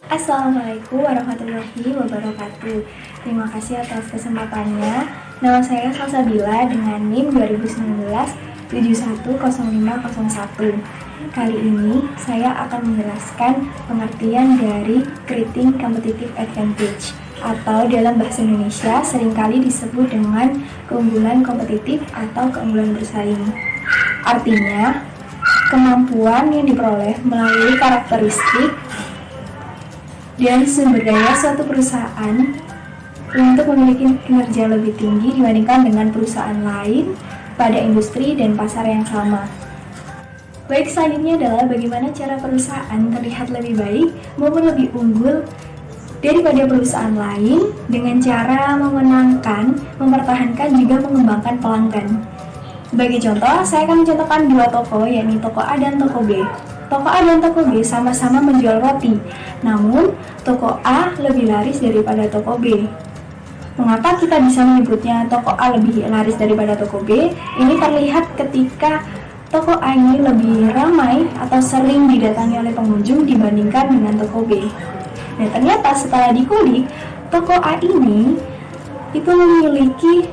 Assalamualaikum warahmatullahi wabarakatuh. Terima kasih atas kesempatannya. Nama saya Salsabila dengan NIM 2019 710501. Kali ini saya akan menjelaskan pengertian dari creating competitive advantage atau dalam bahasa Indonesia seringkali disebut dengan keunggulan kompetitif atau keunggulan bersaing. Artinya, kemampuan yang diperoleh melalui karakteristik dan sumber daya suatu perusahaan untuk memiliki kinerja lebih tinggi dibandingkan dengan perusahaan lain pada industri dan pasar yang sama. Baik, selanjutnya adalah bagaimana cara perusahaan terlihat lebih baik maupun lebih unggul daripada perusahaan lain dengan cara memenangkan, mempertahankan, juga mengembangkan pelanggan. Sebagai contoh, saya akan mencontohkan dua toko, yakni toko A dan toko B. Toko A dan toko B sama-sama menjual roti, namun toko A lebih laris daripada toko B. Mengapa kita bisa menyebutnya toko A lebih laris daripada toko B? Ini terlihat ketika toko A ini lebih ramai atau sering didatangi oleh pengunjung dibandingkan dengan toko B. Nah, ternyata setelah dikulik, toko A ini itu memiliki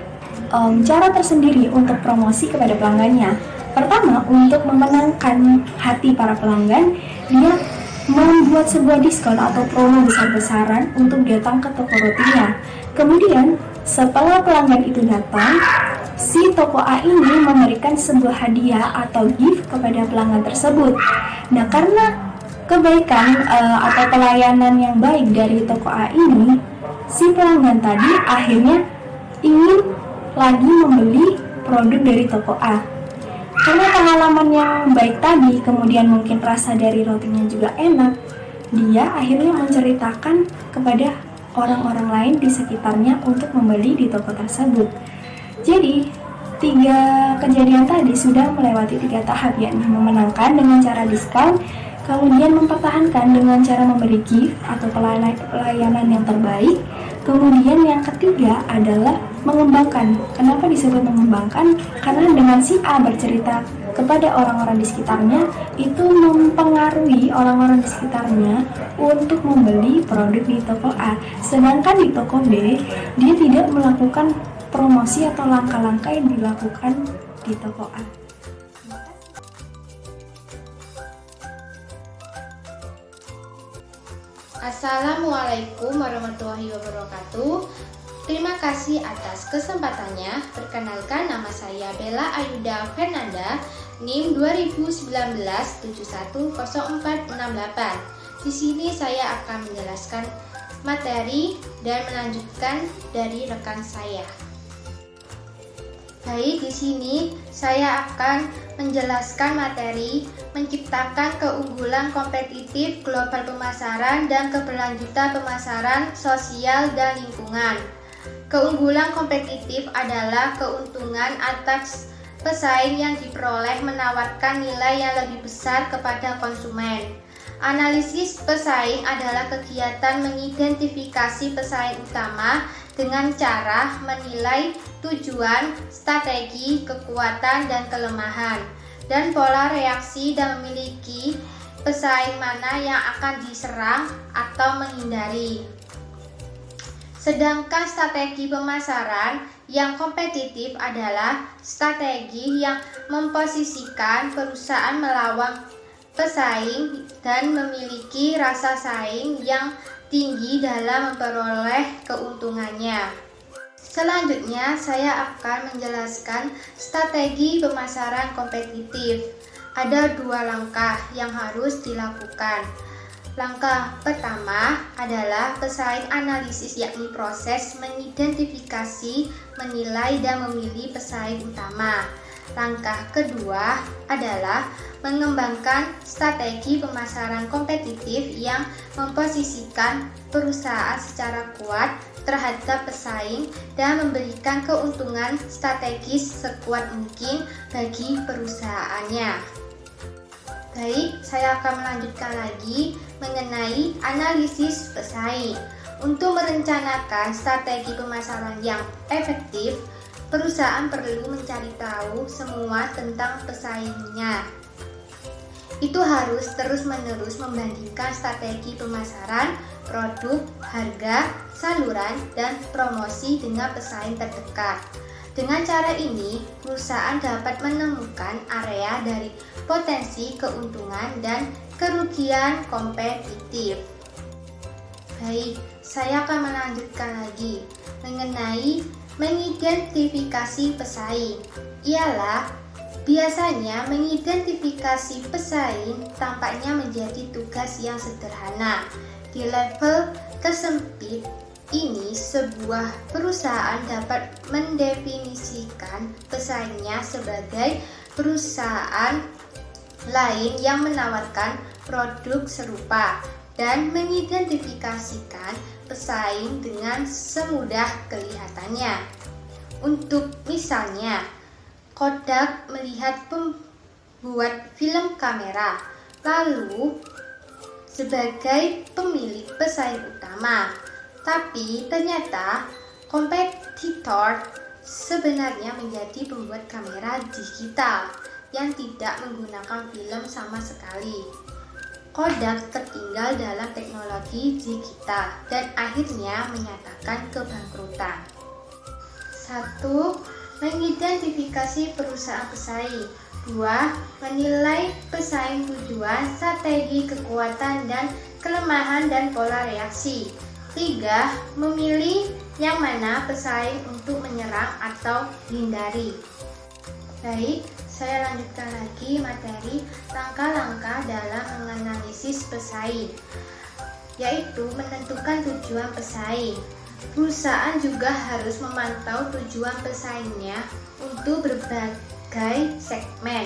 cara tersendiri untuk promosi kepada pelanggannya. Pertama, untuk memenangkan hati para pelanggan, dia membuat sebuah diskon atau promo besar-besaran untuk datang ke toko rotinya. Kemudian, setelah pelanggan itu datang, si toko A ini memberikan sebuah hadiah atau gift kepada pelanggan tersebut. Nah, karena kebaikan atau pelayanan yang baik dari toko A ini, si pelanggan tadi akhirnya ingin lagi membeli produk dari toko A. Karena pengalaman yang baik tadi, kemudian mungkin rasa dari rotinya juga enak, dia akhirnya menceritakan kepada orang-orang lain di sekitarnya untuk membeli di toko tersebut. Jadi, 3 kejadian tadi sudah melewati 3 tahap, yakni memenangkan dengan cara diskon, kemudian mempertahankan dengan cara memberi gift atau pelayanan yang terbaik, kemudian yang ketiga adalah mengembangkan. Kenapa disebut mengembangkan? Karena dengan si A bercerita kepada orang-orang di sekitarnya, itu mempengaruhi orang-orang di sekitarnya untuk membeli produk di toko A. Sedangkan di toko B, dia tidak melakukan promosi atau langkah-langkah yang dilakukan di toko A. Assalamualaikum warahmatullahi wabarakatuh. Terima kasih atas kesempatannya. Perkenalkan, nama saya Bella Ayuda Fernanda, NIM 2019-710468. Di sini saya akan menjelaskan materi dan melanjutkan dari rekan saya. Baik, di sini saya akan menjelaskan materi menciptakan keunggulan kompetitif global pemasaran dan keberlanjutan pemasaran sosial dan lingkungan. Keunggulan kompetitif adalah keuntungan atas pesaing yang diperoleh menawarkan nilai yang lebih besar kepada konsumen. Analisis pesaing adalah kegiatan mengidentifikasi pesaing utama dengan cara menilai tujuan, strategi, kekuatan, dan kelemahan, dan pola reaksi dan memiliki pesaing mana yang akan diserang atau menghindari. Sedangkan strategi pemasaran yang kompetitif adalah strategi yang memposisikan perusahaan melawan pesaing dan memiliki rasa saing yang tinggi dalam memperoleh keuntungannya. Selanjutnya, saya akan menjelaskan strategi pemasaran kompetitif. Ada 2 langkah yang harus dilakukan. Langkah pertama adalah pesaing analisis, yakni proses mengidentifikasi, menilai, dan memilih pesaing utama. Langkah kedua adalah mengembangkan strategi pemasaran kompetitif yang memposisikan perusahaan secara kuat terhadap pesaing dan memberikan keuntungan strategis sekuat mungkin bagi perusahaannya. Baik, saya akan melanjutkan lagi mengenai analisis pesaing. Untuk merencanakan strategi pemasaran yang efektif, perusahaan perlu mencari tahu semua tentang pesaingnya. itu harus terus-menerus membandingkan strategi pemasaran, produk, harga, saluran, dan promosi dengan pesaing terdekat. Dengan cara ini, perusahaan dapat menemukan area dari potensi keuntungan dan kerugian kompetitif. Baik, saya akan melanjutkan lagi mengenai mengidentifikasi pesaing. Ialah biasanya mengidentifikasi pesaing tampaknya menjadi tugas yang sederhana. Di level tersempit ini, sebuah perusahaan dapat mendefinisikan pesaingnya sebagai perusahaan lain yang menawarkan produk serupa dan mengidentifikasikan pesaing dengan semudah kelihatannya. Untuk misalnya, Kodak melihat pembuat film kamera, lalu sebagai pemilik pesaing utama. Tapi ternyata kompetitor sebenarnya menjadi pembuat kamera digital yang tidak menggunakan film sama sekali. Kodak tertinggal dalam teknologi digital dan akhirnya menyatakan kebangkrutan. 1. Mengidentifikasi perusahaan pesaing. 2. Menilai pesaing tujuan, strategi, kekuatan, dan kelemahan dan pola reaksi. 3. Memilih yang mana pesaing untuk menyerang atau hindari. Baik, saya lanjutkan lagi materi langkah-langkah dalam menganalisis pesaing, yaitu menentukan tujuan pesaing. Perusahaan juga harus memantau tujuan pesaingnya untuk berbagai segmen.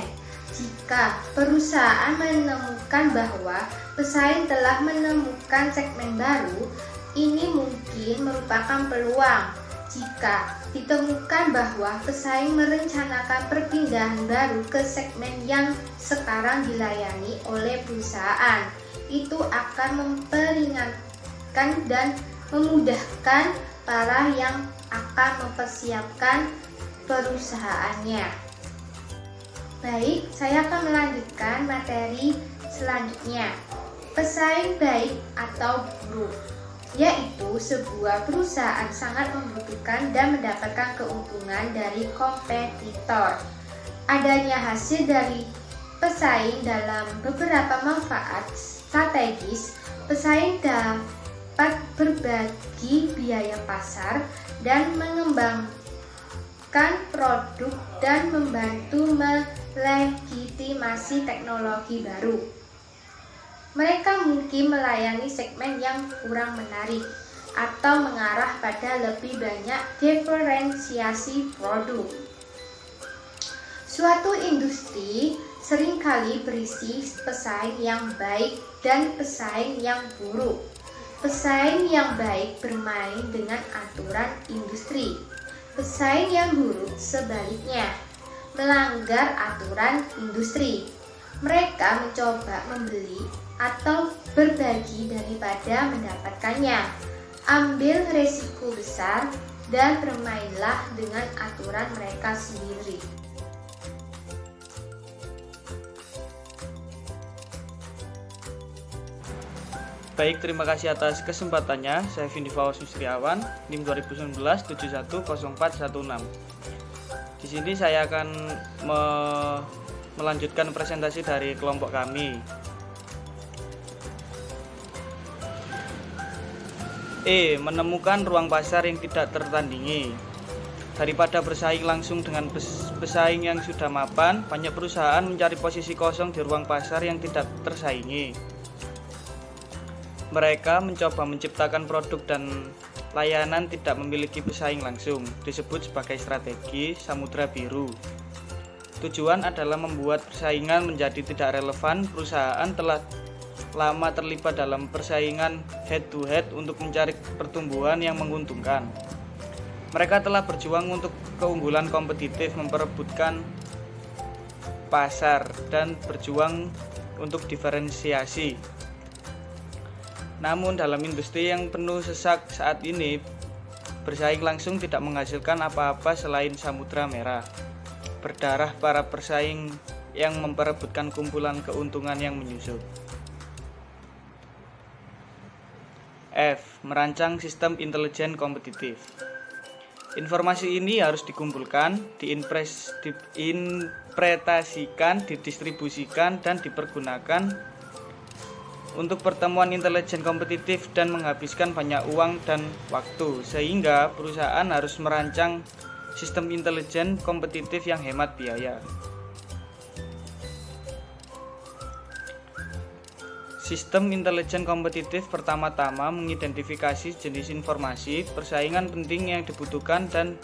Jika perusahaan menemukan bahwa pesaing telah menemukan segmen baru, ini mungkin merupakan peluang. Jika ditemukan bahwa pesaing merencanakan perpindahan baru ke segmen yang sekarang dilayani oleh perusahaan, itu akan memperingatkan dan memudahkan para yang akan mempersiapkan perusahaannya. Baik, saya akan melanjutkan materi selanjutnya. Pesaing baik atau buruk, yaitu sebuah perusahaan sangat membutuhkan dan mendapatkan keuntungan dari kompetitor. Adanya hasil dari pesaing dalam beberapa manfaat strategis. Pesaing dapat berbagi biaya pasar dan mengembangkan produk dan membantu melegitimasi teknologi baru. Mereka mungkin melayani segmen yang kurang menarik atau mengarah pada lebih banyak diferensiasi produk. Suatu industri seringkali berisi pesaing yang baik dan pesaing yang buruk. Pesaing yang baik bermain dengan aturan industri. Pesaing yang buruk sebaliknya, melanggar aturan industri. Mereka mencoba membeli atau berbagi daripada mendapatkannya. Ambil resiko besar dan bermainlah dengan aturan mereka sendiri. Baik, terima kasih atas kesempatannya. Saya Vindi Fawaz Musriawan, NIM 2019 710416. Di sini saya akan melanjutkan presentasi dari kelompok kami. Menemukan ruang pasar yang tidak tertandingi. Daripada bersaing langsung dengan pesaing yang sudah mapan, banyak perusahaan mencari posisi kosong di ruang pasar yang tidak tersaingi. Mereka mencoba menciptakan produk dan layanan tidak memiliki pesaing langsung, disebut sebagai strategi samudra biru. Tujuan adalah membuat persaingan menjadi tidak relevan. Perusahaan telah lama terlibat dalam persaingan head to head untuk mencari pertumbuhan yang menguntungkan. Mereka telah berjuang untuk keunggulan kompetitif, memperebutkan pasar, dan berjuang untuk diferensiasi. Namun dalam industri yang penuh sesak saat ini, bersaing langsung tidak menghasilkan apa-apa selain samudra merah berdarah. Para pesaing yang memperebutkan kumpulan keuntungan yang menyusup. F. Merancang sistem intelijen kompetitif. Informasi ini harus dikumpulkan, diinterpretasikan, didistribusikan, dan dipergunakan untuk pertemuan intelijen kompetitif dan menghabiskan banyak uang dan waktu, sehingga perusahaan harus merancang sistem intelijen kompetitif yang hemat biaya. Sistem intelijen kompetitif pertama-tama mengidentifikasi jenis informasi, persaingan penting yang dibutuhkan, dan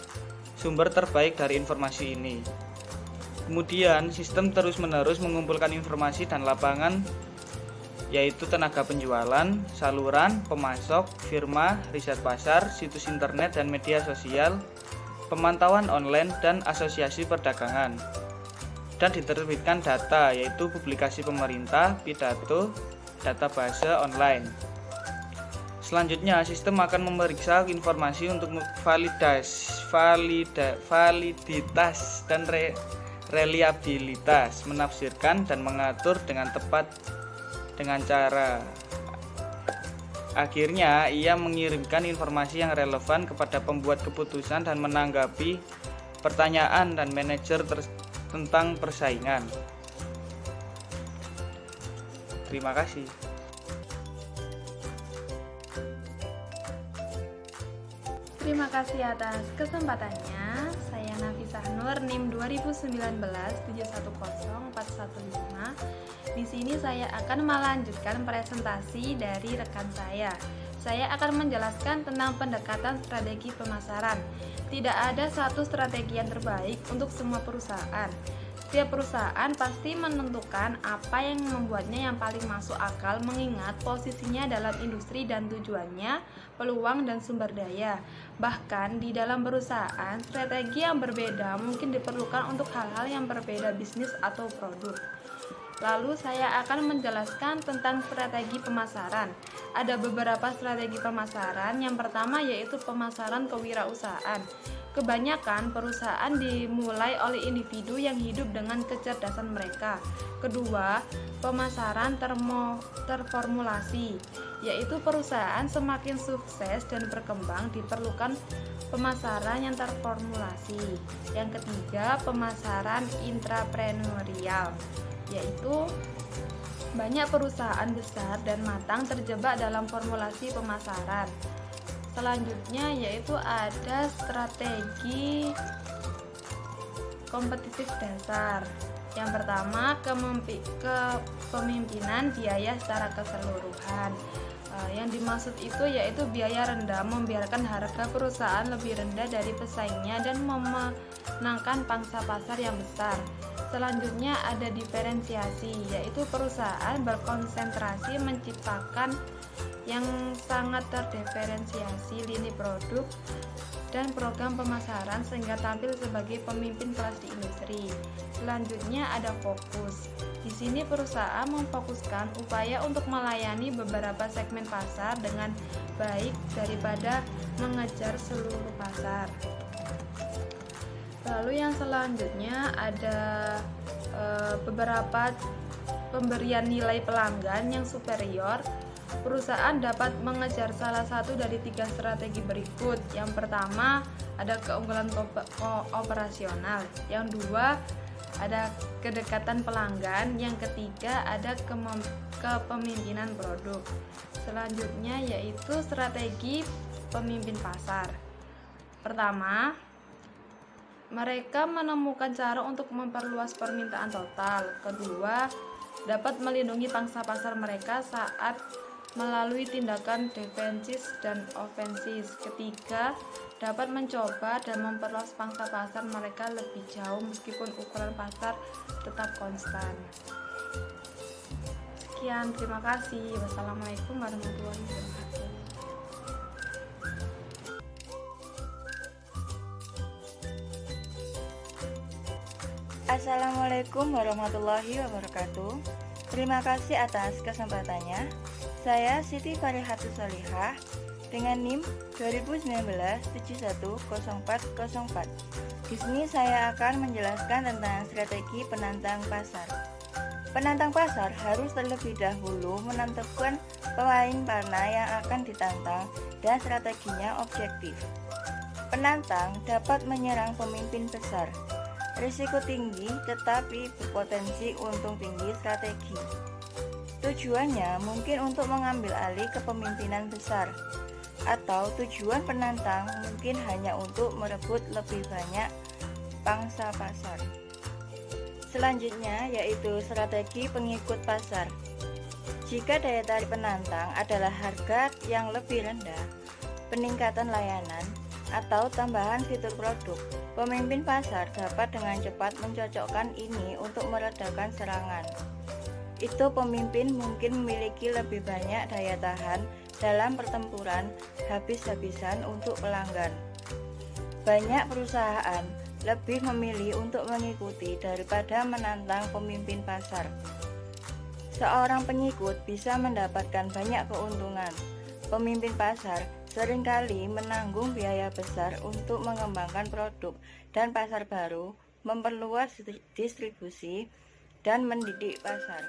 sumber terbaik dari informasi ini. Kemudian, sistem terus-menerus mengumpulkan informasi dan lapangan, yaitu tenaga penjualan, saluran, pemasok, firma, riset pasar, situs internet dan media sosial, pemantauan online, dan asosiasi perdagangan. Dan diterbitkan data, yaitu publikasi pemerintah, pidato, database online. Selanjutnya, sistem akan memeriksa informasi untuk validitas dan reliabilitas, menafsirkan dan mengatur dengan tepat dengan cara. Akhirnya, ia mengirimkan informasi yang relevan kepada pembuat keputusan dan menanggapi pertanyaan dan manajer tentang persaingan. Terima kasih. Terima kasih atas kesempatannya. Saya Nafisah Nur, NIM 2019-710-415. Di sini saya akan melanjutkan presentasi dari rekan saya. Saya akan menjelaskan tentang pendekatan strategi pemasaran. Tidak ada satu strategi yang terbaik untuk semua perusahaan. Setiap perusahaan pasti menentukan apa yang membuatnya yang paling masuk akal mengingat posisinya dalam industri dan tujuannya, peluang dan sumber daya. Bahkan di dalam perusahaan, strategi yang berbeda mungkin diperlukan untuk hal-hal yang berbeda bisnis atau produk. Lalu saya akan menjelaskan tentang strategi pemasaran. Ada beberapa strategi pemasaran. Yang pertama yaitu pemasaran kewirausahaan. Kebanyakan perusahaan dimulai oleh individu yang hidup dengan kecerdasan mereka. Kedua, pemasaran terformulasi, yaitu perusahaan semakin sukses dan berkembang diperlukan pemasaran yang terformulasi. Yang ketiga, pemasaran intrapreneurial, yaitu banyak perusahaan besar dan matang terjebak dalam formulasi pemasaran. Selanjutnya yaitu ada strategi kompetitif dasar. Yang pertama, kepemimpinan biaya secara keseluruhan. Yang dimaksud itu yaitu biaya rendah, membiarkan harga perusahaan lebih rendah dari pesaingnya dan memenangkan pangsa pasar yang besar. Selanjutnya ada diferensiasi, yaitu perusahaan berkonsentrasi menciptakan yang sangat terdiferensiasi lini produk dan program pemasaran sehingga tampil sebagai pemimpin kelas di industri. Selanjutnya ada fokus. Di sini perusahaan memfokuskan upaya untuk melayani beberapa segmen pasar dengan baik daripada mengejar seluruh pasar. Lalu yang selanjutnya ada beberapa pemberian nilai pelanggan yang superior. Perusahaan dapat mengejar salah satu dari 3 strategi berikut. Yang pertama ada keunggulan operasional. Yang dua ada kedekatan pelanggan. Yang ketiga ada kepemimpinan produk. Selanjutnya yaitu strategi pemimpin pasar. Pertama, mereka menemukan cara untuk memperluas permintaan total. Kedua, dapat melindungi pangsa pasar mereka saat melalui tindakan defensif dan ofensif. Ketiga, dapat mencoba dan memperluas pangsa pasar mereka lebih jauh meskipun ukuran pasar tetap konstan. Sekian, terima kasih. Wassalamualaikum warahmatullahi wabarakatuh. Assalamualaikum warahmatullahi wabarakatuh. Terima kasih atas kesempatannya. Saya Siti Farihatus Solihah dengan NIM 2019-710404. Di sini saya akan menjelaskan tentang strategi penantang pasar. Penantang pasar harus terlebih dahulu menentukan pemain mana yang akan ditantang dan strateginya objektif. Penantang dapat menyerang pemimpin besar, risiko tinggi tetapi berpotensi untung tinggi strategi. Tujuannya mungkin untuk mengambil alih kepemimpinan besar, atau tujuan penantang mungkin hanya untuk merebut lebih banyak pangsa pasar. Selanjutnya yaitu strategi pengikut pasar. Jika daya tarik penantang adalah harga yang lebih rendah, peningkatan layanan, atau tambahan fitur produk, pemimpin pasar dapat dengan cepat mencocokkan ini untuk meredakan serangan. Itu pemimpin mungkin memiliki lebih banyak daya tahan dalam pertempuran habis-habisan untuk pelanggan. Banyak perusahaan lebih memilih untuk mengikuti daripada menantang pemimpin pasar. Seorang pengikut bisa mendapatkan banyak keuntungan. Pemimpin pasar seringkali menanggung biaya besar untuk mengembangkan produk dan pasar baru, memperluas distribusi, dan mendidik pasar.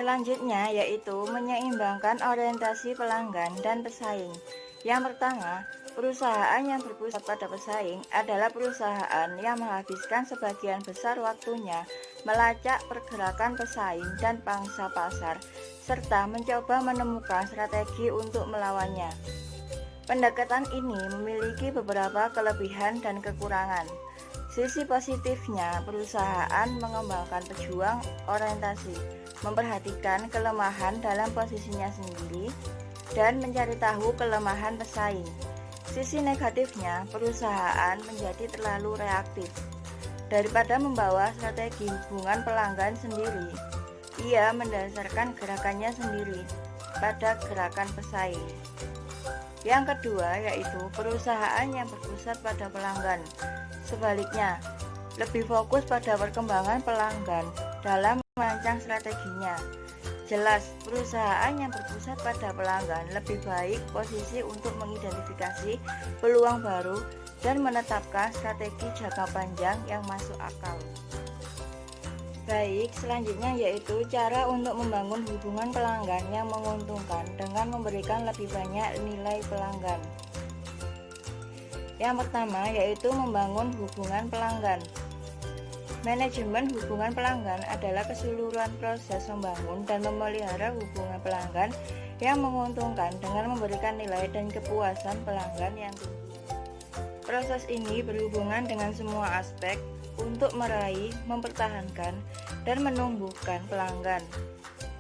Selanjutnya yaitu menyeimbangkan orientasi pelanggan dan pesaing. Yang pertama, perusahaan yang berpusat pada pesaing adalah perusahaan yang menghabiskan sebagian besar waktunya melacak pergerakan pesaing dan pangsa pasar, serta mencoba menemukan strategi untuk melawannya. Pendekatan ini memiliki beberapa kelebihan dan kekurangan. Sisi positifnya, perusahaan mengembangkan pejuang orientasi, memperhatikan kelemahan dalam posisinya sendiri, dan mencari tahu kelemahan pesaing. Sisi negatifnya, perusahaan menjadi terlalu reaktif. Daripada membawa strategi hubungan pelanggan sendiri, ia mendasarkan gerakannya sendiri pada gerakan pesaing. Yang kedua yaitu perusahaan yang berpusat pada pelanggan. Sebaliknya, lebih fokus pada perkembangan pelanggan dalam merancang strateginya. Jelas, perusahaan yang berpusat pada pelanggan lebih baik posisi untuk mengidentifikasi peluang baru dan menetapkan strategi jangka panjang yang masuk akal. Baik, selanjutnya yaitu cara untuk membangun hubungan pelanggan yang menguntungkan dengan memberikan lebih banyak nilai pelanggan. Yang pertama yaitu membangun hubungan pelanggan. Manajemen hubungan pelanggan adalah keseluruhan proses membangun dan memelihara hubungan pelanggan yang menguntungkan dengan memberikan nilai dan kepuasan pelanggan yang tinggi. Proses ini berhubungan dengan semua aspek untuk meraih, mempertahankan, dan menumbuhkan pelanggan.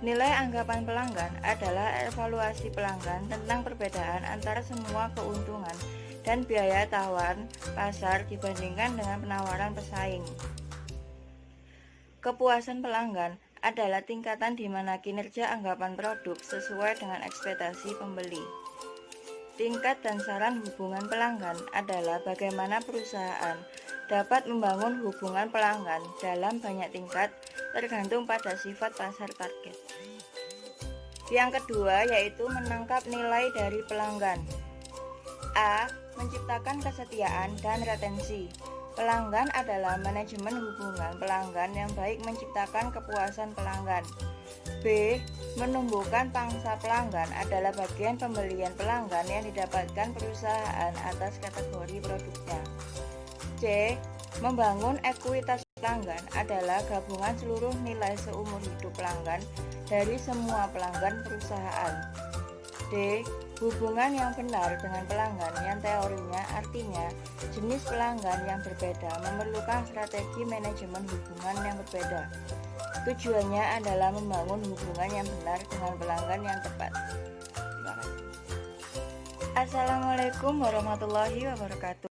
Nilai anggapan pelanggan adalah evaluasi pelanggan tentang perbedaan antara semua keuntungan dan biaya tawar pasar dibandingkan dengan penawaran pesaing. Kepuasan pelanggan adalah tingkatan di mana kinerja anggapan produk sesuai dengan ekspektasi pembeli. Tingkat dan saran hubungan pelanggan adalah bagaimana perusahaan dapat membangun hubungan pelanggan dalam banyak tingkat tergantung pada sifat pasar target. Yang kedua yaitu menangkap nilai dari pelanggan. A. Menciptakan kesetiaan dan retensi. Pelanggan adalah manajemen hubungan pelanggan yang baik menciptakan kepuasan pelanggan. B. Menumbuhkan pangsa pelanggan adalah bagian pembelian pelanggan yang didapatkan perusahaan atas kategori produknya. C. Membangun ekuitas pelanggan adalah gabungan seluruh nilai seumur hidup pelanggan dari semua pelanggan perusahaan. D. Hubungan yang benar dengan pelanggan yang teorinya artinya jenis pelanggan yang berbeda memerlukan strategi manajemen hubungan yang berbeda. Tujuannya adalah membangun hubungan yang benar dengan pelanggan yang tepat. Terima kasih. Assalamualaikum warahmatullahi wabarakatuh.